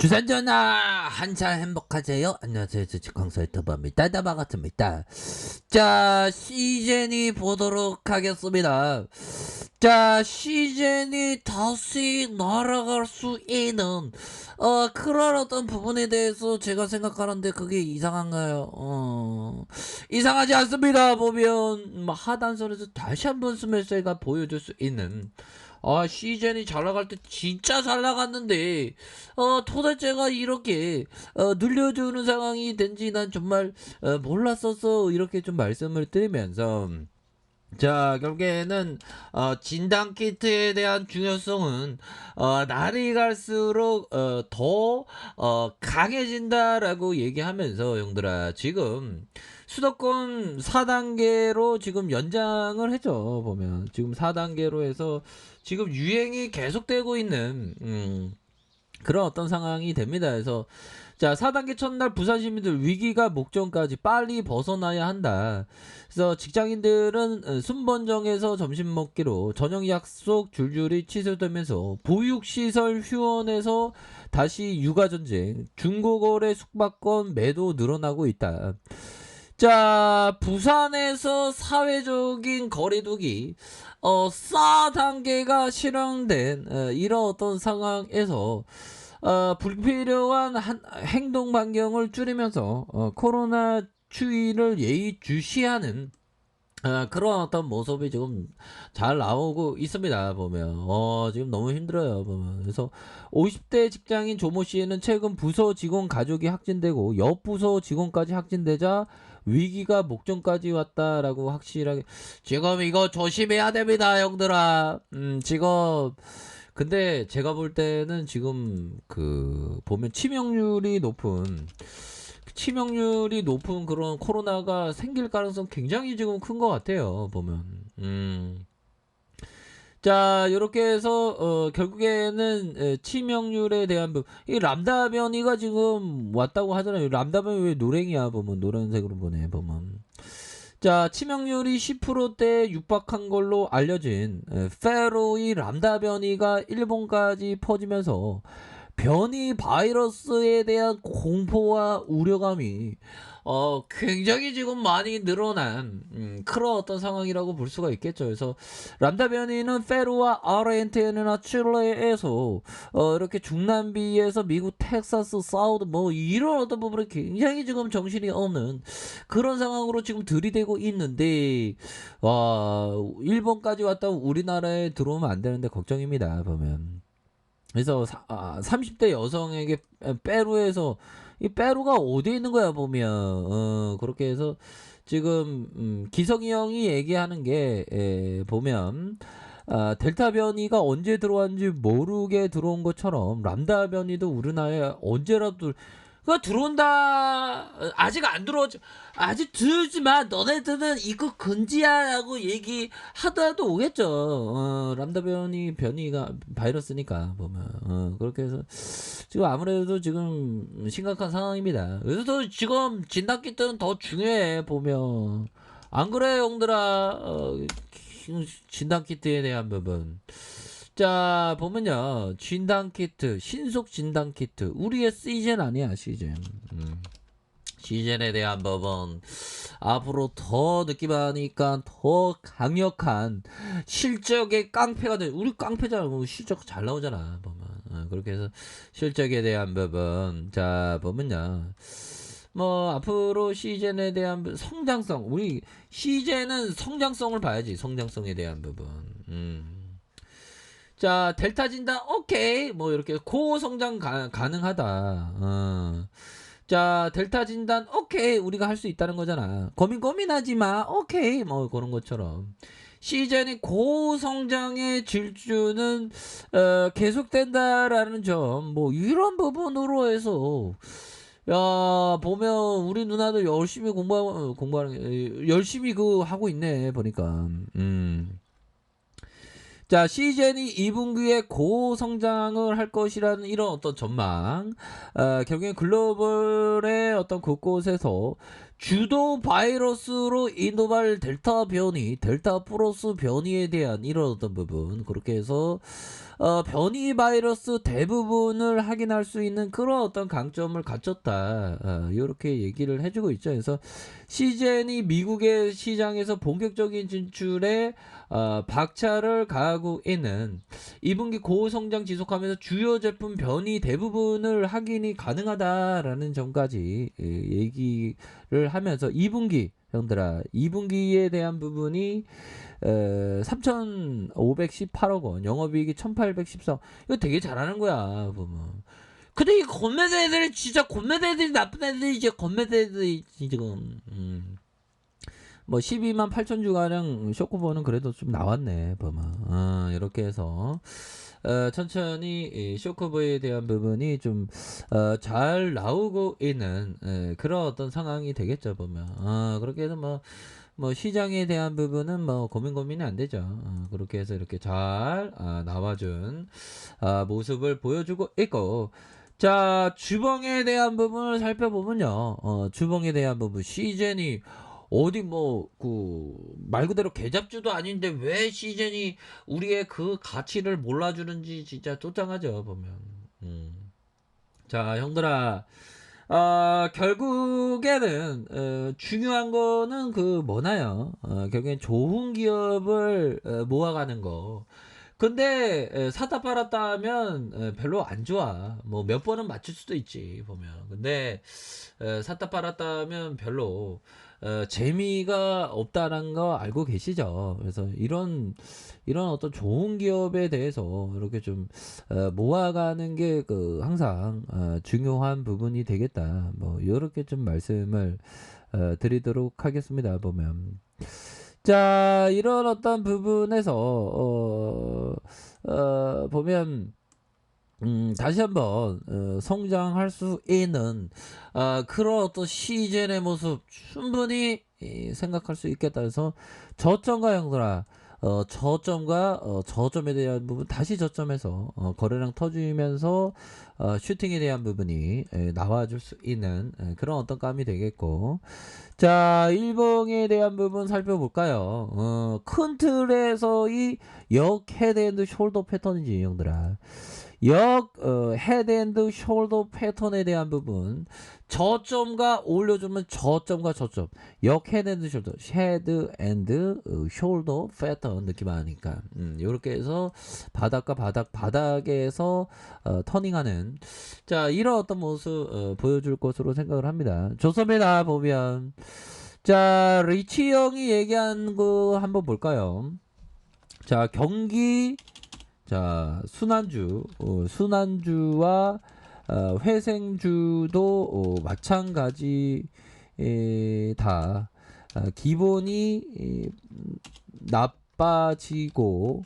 주산전화 한참 행복하세요. 안녕하세요. 저 직광서 유튜버입니다. 반갑습니다. 자, 시즌이 보도록 하겠습니다. 자, 시즌이 다시 날아갈 수 있는 그런 어떤 부분에 대해서 제가 생각하는데 그게 이상한가요? 이상하지 않습니다. 보면 하단선에서 다시 한번 스매시가 보여줄 수 있는 시즌이 잘 나갈 때 진짜 잘 나갔는데 도대체가 이렇게 늘려주는 상황이 된지 난 정말 몰랐어서 이렇게 좀 말씀을 드리면서, 자, 결국에는 진단키트에 대한 중요성은 날이 갈수록 더 강해진다라고 얘기하면서, 형들아, 지금 수도권 4단계로 지금 연장을 했죠. 보면 지금 4단계로 해서 지금 유행이 계속되고 있는 그런 어떤 상황이 됩니다. 그래서 자, 4단계 첫날 부산 시민들 위기가 목전까지 빨리 벗어나야 한다. 그래서 직장인들은 순번정에서 점심 먹기로 저녁 약속 줄줄이 취소되면서 보육시설 휴원에서 다시 육아전쟁, 중고거래 숙박권 매도 늘어나고 있다. 자, 부산에서 사회적인 거리두기 4단계가 실행된 이런 어떤 상황에서 불필요한 행동 반경을 줄이면서 코로나 추이를 예의주시하는 그런 어떤 모습이 지금 잘 나오고 있습니다. 보면 지금 너무 힘들어요. 보면 그래서 50대 직장인 조모 씨는 최근 부서 직원 가족이 확진되고 옆 부서 직원까지 확진되자 위기가 목전까지 왔다라고 확실하게. 지금 이거 조심해야 됩니다, 형들아. 지금 근데 제가 볼 때는 지금 보면 치명률이 높은 그런 코로나가 생길 가능성 굉장히 지금 큰 것 같아요. 보면 자, 이렇게 해서 결국에는 치명률에 대한 이 람다 변이가 지금 왔다고 하잖아요. 람다 변이 왜 노랭이야? 보면 노란색으로 보네. 보면 자, 치명률이 10%대에 육박한 걸로 알려진 페로이 람다 변이가 일본까지 퍼지면서 변이 바이러스에 대한 공포와 우려감이 굉장히 지금 많이 늘어난 그런 어떤 상황이라고 볼 수가 있겠죠. 그래서 람다 변이는 페루와 아르헨티나나 칠레에서 이렇게 중남미에서 미국 텍사스 사우드 이런 어떤 부분에 굉장히 지금 정신이 없는 그런 상황으로 지금 들이대고 있는데, 일본까지 왔다고 우리나라에 들어오면 안 되는데 걱정입니다. 보면 그래서 30대 여성에게 페루에서, 이 페루가 어디에 있는 거야 보면 그렇게 해서 지금 기성이 형이 얘기하는 게 보면 델타 변이가 언제 들어왔는지 모르게 들어온 것처럼 람다 변이도 우리나라에 언제라도 들어온다. 아직 안 들어오지. 아직 들지만 너네들은 이거 금지야라고 얘기하더라도 오겠죠. 람다 변이가 바이러스니까 보면 그렇게 해서 지금 아무래도 지금 심각한 상황입니다. 그래서 지금 진단키트는 더 중요해 보면. 안 그래, 형들아? 진단키트에 대한 부분. 자, 보면요, 진단키트, 신속 진단키트, 우리의 시즌 아니야, 시즌. 시즌에 대한 부분 앞으로 더 느끼하니까 더 강력한 실적의 깡패가 돼. 우리 깡패잖아. 실적 잘 나오잖아. 보면 그렇게 해서 실적에 대한 부분. 자, 보면요, 앞으로 시즌에 대한 성장성, 우리 시즌은 성장성을 봐야지. 성장성에 대한 부분. 자, 델타 진단 오케이, 이렇게 고성장 가능하다. 자, 델타 진단 오케이, 우리가 할 수 있다는 거잖아. 고민하지 마, 오케이, 그런 것처럼 시즌이 고성장의 질주는 계속된다라는 점, 이런 부분으로 해서 야, 보면 우리 누나들 열심히 공부하는 열심히 하고 있네 보니까. 자, 시즌이 2분기에 고성장을 할 것이라는 이런 어떤 전망, 결국에 글로벌의 어떤 곳곳에서 주도 바이러스로 인도발 델타 변이, 델타 플러스 변이에 대한 이런 어떤 부분, 그렇게 해서 변이 바이러스 대부분을 확인할 수 있는 그런 어떤 강점을 갖췄다. 이렇게 얘기를 해주고 있죠. 그래서 시젠이 미국의 시장에서 본격적인 진출에 박차를 가하고 있는 2분기 고성장 지속하면서 주요 제품 변이 대부분을 확인이 가능하다라는 점까지 얘기를 하면서 2분기 형들아 2분기에 대한 부분이 3,518억 원, 영업이익이 1,814억. 이거 되게 잘하는 거야 보면. 근데 이 건매대 애들이 진짜 건매대 애들이 나쁜 애들이 이제 건매대 애들이 지금 뭐 12만 8천 주가량 쇼크보는 그래도 좀 나왔네 보면. 이렇게 해서 천천히 이 쇼크보에 대한 부분이 좀 잘 나오고 있는 그런 어떤 상황이 되겠죠 보면. 그렇게 해서 뭐 시장에 대한 부분은 뭐 고민이 안 되죠. 그렇게 해서 이렇게 잘 나와준 모습을 보여주고 있고, 자 주봉에 대한 부분을 살펴보면요. 주봉에 대한 부분 시즌이 어디 뭐 그 말 그대로 개잡주도 아닌데 왜 시즌이 우리의 그 가치를 몰라주는지 진짜 쫓장하죠 보면. 자 형들아, 결국에는 중요한 거는 그 뭐나요? 결국엔 좋은 기업을 모아가는 거. 근데 사다 팔았다 하면 별로 안 좋아. 뭐 몇 번은 맞출 수도 있지 보면. 근데 샀다 팔았다 하면 별로 재미가 없다는 거 알고 계시죠? 그래서 이런 어떤 좋은 기업에 대해서 이렇게 좀 모아가는 게 그 항상 중요한 부분이 되겠다. 뭐 이렇게 좀 말씀을 드리도록 하겠습니다. 보면. 자, 이런 어떤 부분에서 보면 다시 한번 성장할 수 있는 그런 어떤 시즌의 모습 충분히 생각할 수 있겠다 해서 저점과 형들아, 저점과 저점에 대한 부분 다시 저점에서 거래량 터지면서 슈팅에 대한 부분이 나와줄 수 있는 그런 어떤 감이 되겠고, 자 일봉에 대한 부분 살펴볼까요? 큰 틀에서의 역 헤드앤드 숄더 패턴이지 형들아. 헤드앤드 숄더 패턴에 대한 부분, 저점과 올려주면 저점과 저점, 역 헤드앤드 숄더, 헤드앤드 숄더 패턴 느낌 아니까 이렇게 해서 바닥과 바닥에서 터닝하는, 자 이런 어떤 모습 보여줄 것으로 생각을 합니다. 좋습니다. 보면 자 리치 형이 얘기한 거 한번 볼까요? 자 경기, 자 순환주와 회생주도 마찬가지 다 기본이 나빠지고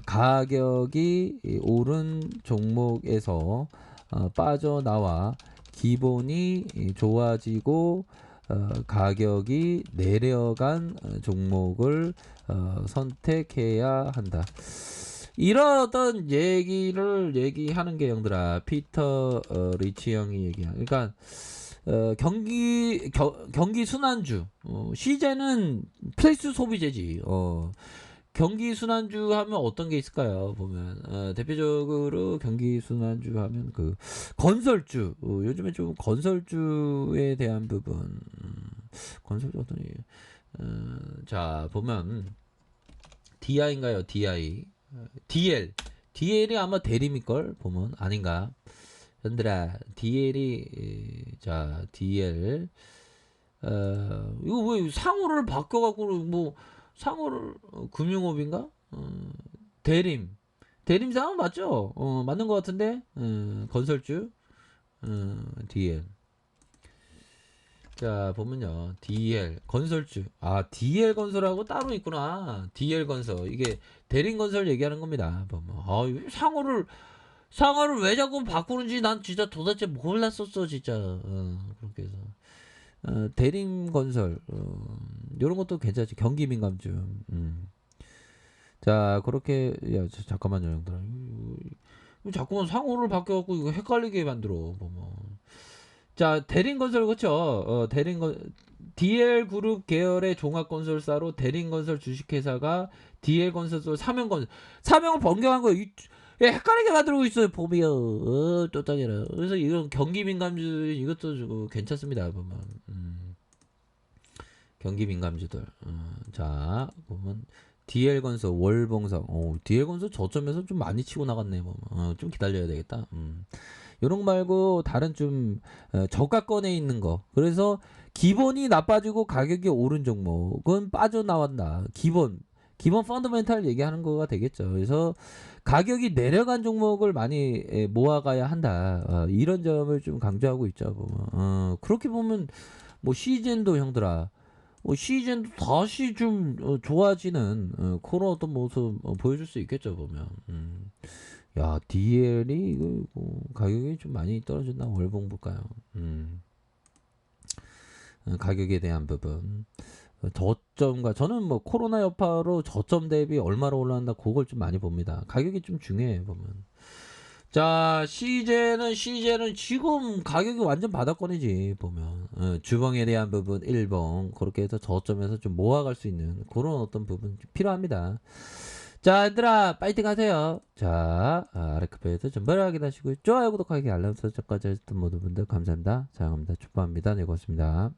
가격이 오른 종목에서 빠져나와 기본이 좋아지고 가격이 내려간 종목을 선택해야 한다. 이런 어떤 얘기를 얘기하는 게 형들아, 피터 리치 형이 얘기한. 그러니까 경기 순환주, 시제는 필수 소비재지. 경기 순환주 하면 어떤 게 있을까요? 보면 대표적으로 경기 순환주 하면 그 건설주, 요즘에 좀 건설주에 대한 부분, 건설주 어떤 자 보면 DI인가요? DL이 아마 대림일걸 보면 아닌가. 얘들아 DL이 자 DL 이거 왜 상호를 바꿔갖고 뭐 상호를 금융업인가? 대림 상호 맞죠? 맞는 것 같은데 건설주 DL. 자 보면요 DL 건설주, DL 건설하고 따로 있구나. DL 건설 이게 대림건설 얘기하는 겁니다. 보면 상호를 왜 자꾸 바꾸는지 난 진짜 도대체 몰랐었어 진짜. 그렇게 해서 대림건설 이런 것도 괜찮지. 경기민감주. 자 그렇게 잠깐만요 형들. 자꾸만 상호를 바뀌어갖고 이거 헷갈리게 만들어 보면. 자 대림건설 그쵸? DL그룹 계열의 종합건설사로 대림건설 주식회사가 DL건설소 사명을 변경한 거예요. 헷갈리게 만들고 있어요. 보면 또 따지라. 그래서 이건 경기민감주 이것도 좀 괜찮습니다. 보면 경기민감주들. 자 보면 DL건설 월봉상. DL건설 저점에서 좀 많이 치고 나갔네. 보면 좀 기다려야 되겠다. 요런 거 말고 다른 좀 저가권에 있는 거. 그래서 기본이 나빠지고 가격이 오른 종목은 빠져나왔다. 기본 펀더멘탈 얘기하는 거가 되겠죠. 그래서 가격이 내려간 종목을 많이 모아가야 한다. 이런 점을 좀 강조하고 있죠. 보면. 그렇게 보면 뭐 시젠도 형들아. 시즌도 다시 좀 좋아지는 그런 어떤 모습 보여줄 수 있겠죠. 보면. 야, DL이 이거 가격이 좀 많이 떨어졌나 월봉 볼까요? 가격에 대한 부분. 저점과 저는 뭐 코로나 여파로 저점 대비 얼마로 올랐나 그걸 좀 많이 봅니다. 가격이 좀 중요해요. 보면. 자, CJ는 지금 가격이 완전 바닥권이지 보면. 주봉에 대한 부분 1봉 그렇게 해서 저점에서 좀 모아갈 수 있는 그런 어떤 부분 필요합니다. 자, 얘들아 파이팅 하세요. 자, 아래카페에서 전부 확인하시고 좋아요 구독하기 알람 설정까지 해주셨던 모든 분들 감사합니다. 사랑합니다. 축복합니다. 네, 고맙습니다.